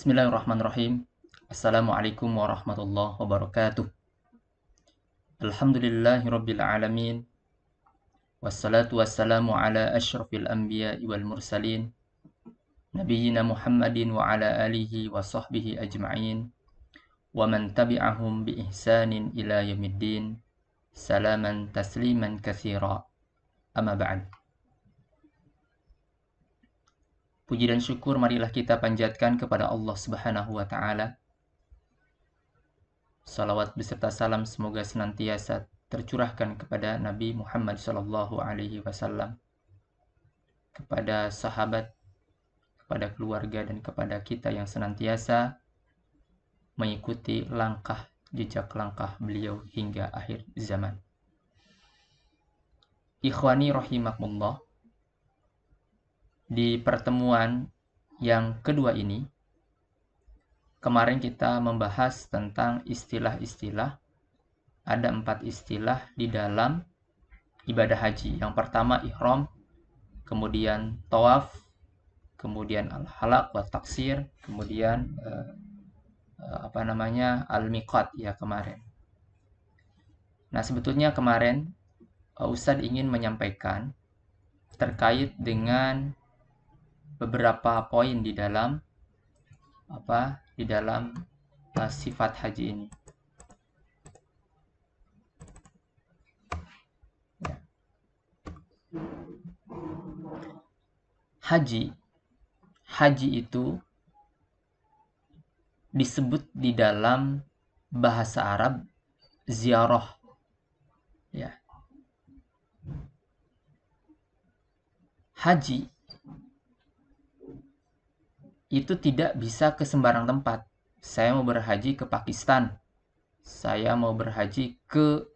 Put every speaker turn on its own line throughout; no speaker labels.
Bismillahirrahmanirrahim. Assalamualaikum warahmatullahi wabarakatuh. Alhamdulillahirabbil alamin. Wassalatu wassalamu ala asyrafil anbiya'i wal mursalin. Nabiyyina Muhammadin wa ala alihi wa sahbihi ajma'in. Wa man tabi'ahum bi ihsanin ila yaumiddin. Salaman tasliman katsira. Amma ba'd. Puji dan syukur marilah kita panjatkan kepada Allah Subhanahu wa taala. Salawat beserta salam semoga senantiasa tercurahkan kepada Nabi Muhammad sallallahu alaihi wasallam, kepada sahabat, kepada keluarga, dan kepada kita yang senantiasa mengikuti jejak langkah beliau hingga akhir zaman. Ikhwani rahimakumullah, di pertemuan yang kedua ini, kemarin kita membahas tentang istilah-istilah. Ada 4 istilah di dalam ibadah haji. Yang pertama ihram, kemudian tawaf, kemudian al-halaq wa taksir, kemudian al-miqat ya kemarin. Nah, sebetulnya kemarin Ustadz ingin menyampaikan terkait dengan beberapa poin di dalam sifat haji ini. Ya. Haji itu disebut di dalam bahasa Arab ziarah. Ya. Haji itu tidak bisa ke sembarang tempat. Saya mau berhaji ke Pakistan, saya mau berhaji ke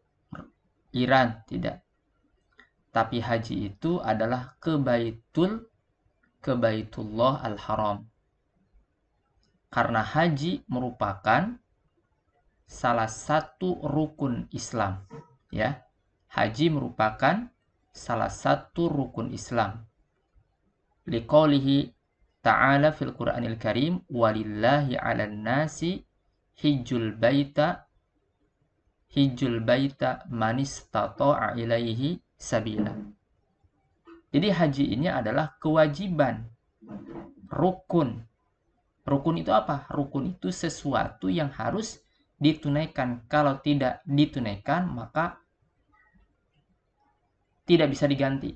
Iran, tidak. Tapi haji itu adalah ke Baitullah Al-Haram. Karena haji merupakan salah satu rukun Islam, ya. Haji merupakan salah satu rukun Islam. Liqaulihi ta'ala fil Qur'anil Karim, walillahi 'alan nasi hijjul baita man istata'a ilaihi sabila. Jadi haji ini adalah kewajiban, rukun. Rukun itu apa? Rukun itu sesuatu yang harus ditunaikan. Kalau tidak ditunaikan, maka tidak bisa diganti.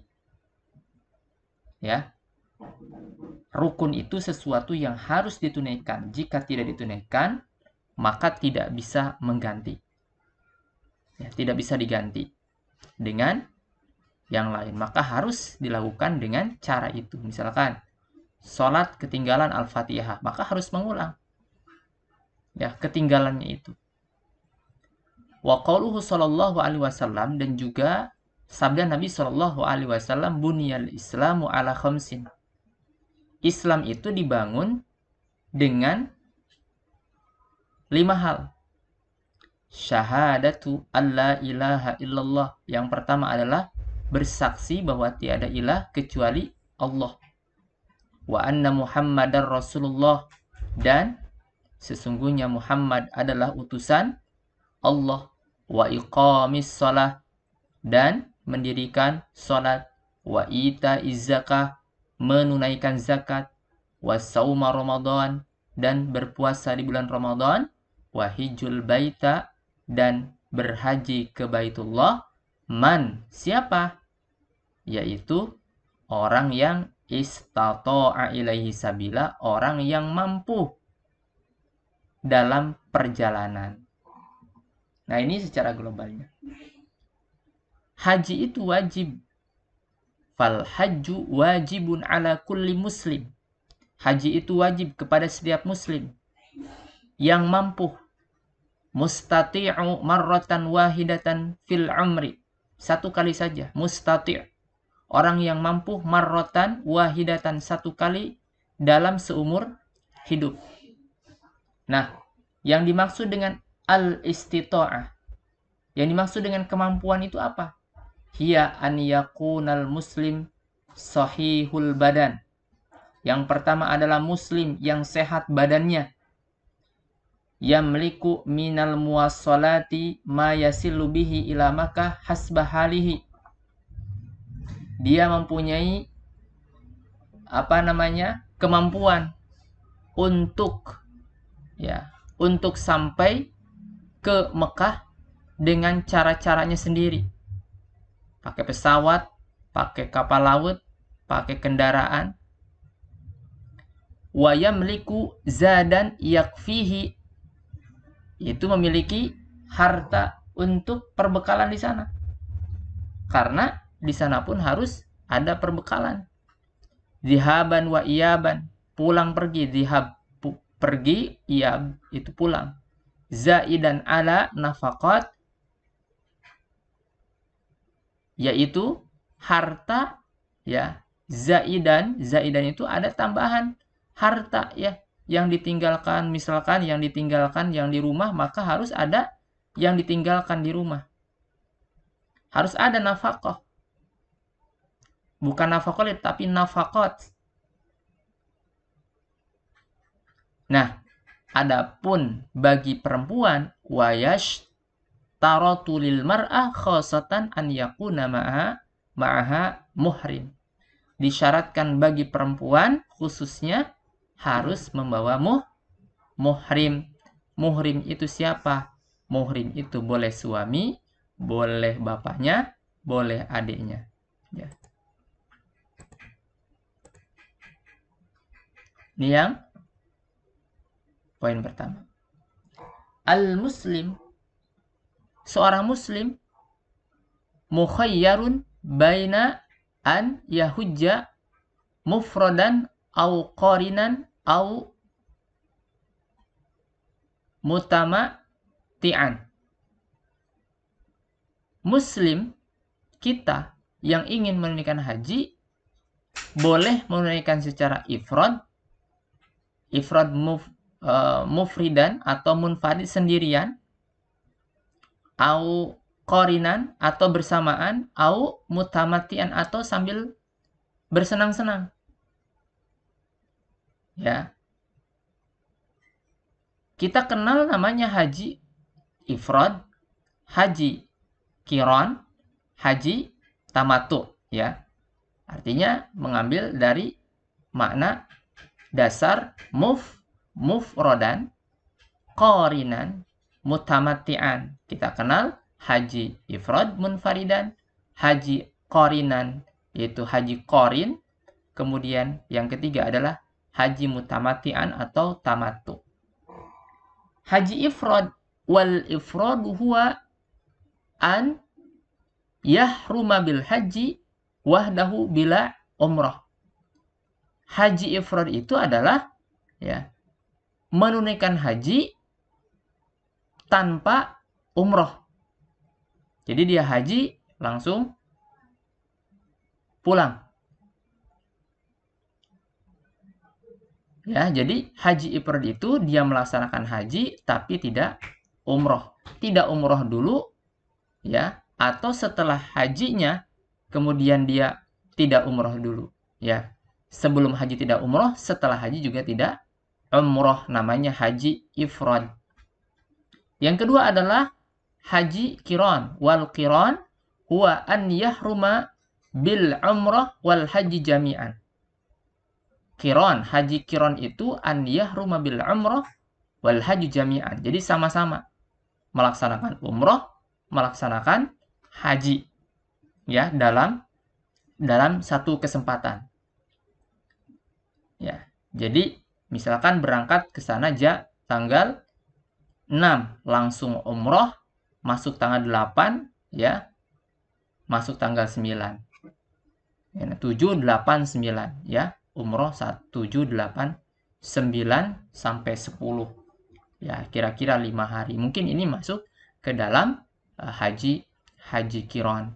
Ya. Rukun itu sesuatu yang harus ditunaikan. Jika tidak ditunaikan, maka tidak bisa mengganti. Ya, tidak bisa diganti dengan yang lain. Maka harus dilakukan dengan cara itu. Misalkan, sholat ketinggalan Al-Fatihah, maka harus mengulang. Ya, ketinggalannya itu. Wa qauluhu sallallahu alaihi wasallam, dan juga sabda Nabi sallallahu alaihi wasallam, buniyal islamu ala khamsin. Islam itu dibangun dengan 5 hal. Syahadatu alla ilaha illallah. Yang pertama adalah bersaksi bahwa tiada ilah kecuali Allah. Wa anna Muhammadar Rasulullah. Dan sesungguhnya Muhammad adalah utusan Allah. Wa iqamis shalah. Dan mendirikan salat. Wa ita'iz zakah, menunaikan zakat. Wa sauma Ramadan, dan berpuasa di bulan Ramadan. Wa hijjul baita, dan berhaji ke Baitullah. Man, siapa? Yaitu orang yang istata'a ilaihi sabila, orang yang mampu dalam perjalanan. Nah, ini secara globalnya. Haji itu wajib. Fal hajju wajibun ala kulli muslim. Haji itu wajib kepada setiap muslim yang mampu. Mustati'u marratan wahidatan fil umri. 1 kali saja. Mustati'. Orang yang mampu marratan wahidatan, 1 kali dalam seumur hidup. Nah, yang dimaksud dengan al-istita'ah, yang dimaksud dengan kemampuan itu apa? Hiya an yakunal muslim sahihul badan. Yang pertama adalah muslim yang sehat badannya. Yamliku minal muwassalati ma yasillu bihi ila Makkah hasba halihi. Dia mempunyai kemampuan untuk sampai ke Mekah dengan cara-caranya sendiri. Pakai pesawat, pakai kapal laut, pakai kendaraan. Wa yamliku zadan yakfihi, itu memiliki harta untuk perbekalan di sana. Karena di sana pun harus ada perbekalan. Zihaban wa iyaban, pulang pergi. Zihab pergi, iyab itu pulang. Zaidan ala nafaqat, yaitu harta ya. Zaidan itu ada tambahan harta ya, yang ditinggalkan, misalkan yang ditinggalkan yang di rumah, maka harus ada yang ditinggalkan di rumah. Harus ada nafkah. Bukan nafkah, tapi nafaqat. Nah, adapun bagi perempuan, wayash taratu lil mar'ah khosatan an yakuna ma'aha muhrim. Disyaratkan bagi perempuan khususnya harus membawa muhrim. Muhrim itu siapa? Muhrim itu boleh suami, boleh bapaknya, boleh adiknya. Ya. Ini yang poin pertama. Al-muslim, seorang muslim, mukhayyarun baina an yahujja mufradan au qarinan au mutamati'an. Muslim kita yang ingin menunaikan haji boleh menunaikan secara ifrad mufridan atau munfarid sendirian, au qarinan atau bersamaan, au mutamati'an atau sambil bersenang-senang. Ya. Kita kenal namanya haji ifrad, haji qiran, haji tamattu ya. Artinya mengambil dari makna dasar mufrodan, qarinan, mutamati'an. Kita kenal haji ifrad munfaridan, haji qarinan yaitu haji qarin, kemudian yang ketiga adalah haji mutamati'an atau tamattu. Haji ifrad, wal ifradu huwa an yahruma bil haji wahdahu bila umrah. Haji ifrad itu adalah ya, menunaikan haji tanpa umrah. Jadi dia haji langsung pulang. Ya, jadi haji ifrad itu dia melaksanakan haji tapi tidak umrah. Tidak umrah dulu ya, atau setelah hajinya kemudian dia tidak umrah dulu ya. Sebelum haji tidak umrah, setelah haji juga tidak umrah, namanya haji ifrad. Yang kedua adalah haji qiran. Wal qiran huwa an yahruma bil umrah wal haji jami'an. Qiran, haji qiran itu an yahruma bil umrah wal haji jami'an. Jadi sama-sama melaksanakan umrah, melaksanakan haji ya, dalam satu kesempatan. Ya, jadi misalkan berangkat ke sana tanggal 6, langsung umroh, masuk tanggal 8 ya, masuk tanggal 9. Ya, 7, 8, 9 ya, umroh 1, 7, 8, 9 sampai 10. Ya, kira-kira 5 hari. Mungkin ini masuk ke dalam haji qiran.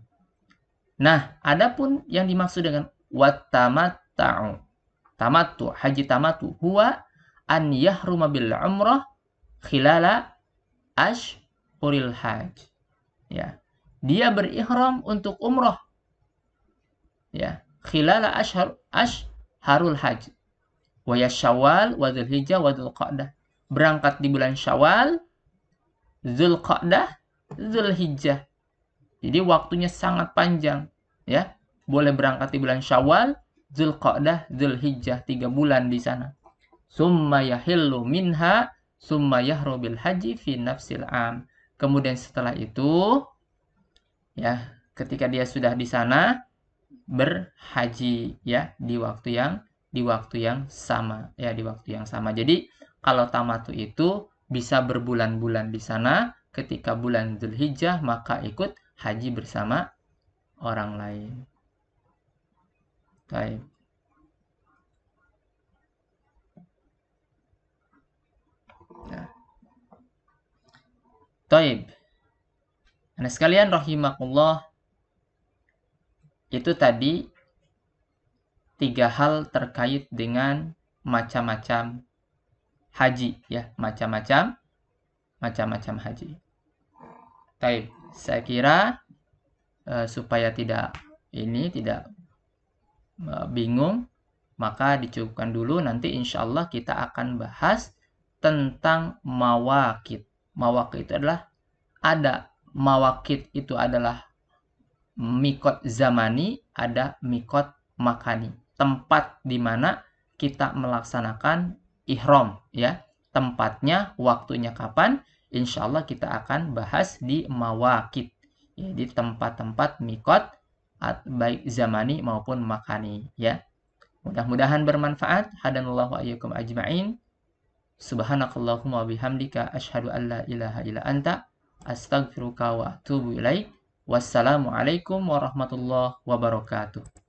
Nah, adapun yang dimaksud dengan wattamatta'u, tamattu, haji tamattu huwa an yahruma bil umrah khilala ashhuril hajj. Ya. Dia berihram untuk umrah. Ya, khilala ashharul hajj. wa ya Syawal wa Dzulhijjah wa Dzulqa'dah. Berangkat di bulan Syawal, Dzulqa'dah, Dzulhijjah. Jadi waktunya sangat panjang, ya. Boleh berangkat di bulan Syawal, Dzulqa'dah, Dzulhijjah, 3 bulan di sana. Summa yahillu minha, summa yahru bil haji fi nafsil am. Kemudian setelah itu, ya, ketika dia sudah di sana berhaji, ya, di waktu yang sama, ya, di waktu yang sama. Jadi kalau tamattu itu bisa berbulan-bulan di sana. Ketika bulan Dzulhijjah maka ikut haji bersama orang lain. Baik. Nah. Taib. Nah, sekalian rahimakumullah, itu tadi 3 hal terkait dengan macam-macam haji, ya, macam-macam haji. Taib. Saya kira supaya tidak bingung, maka dicukupkan dulu. Nanti insya Allah kita akan bahas tentang mawaqit. Mawaqit itu ada mawaqit itu adalah mikot zamani, ada mikot makani. Tempat di mana kita melaksanakan ihram, ya. Tempatnya, waktunya kapan? Insya Allah kita akan bahas di mawaqit, ya, di tempat-tempat mikot baik zamani maupun makani, ya. Mudah-mudahan bermanfaat. Hadanallahu wa iyyakum ajma'in. Subhanakallahumma wa bihamdika asyhadu an la ilaha illa anta astaghfiruka wa atubu ilaik. Wassalamualaikum warahmatullahi wabarakatuh.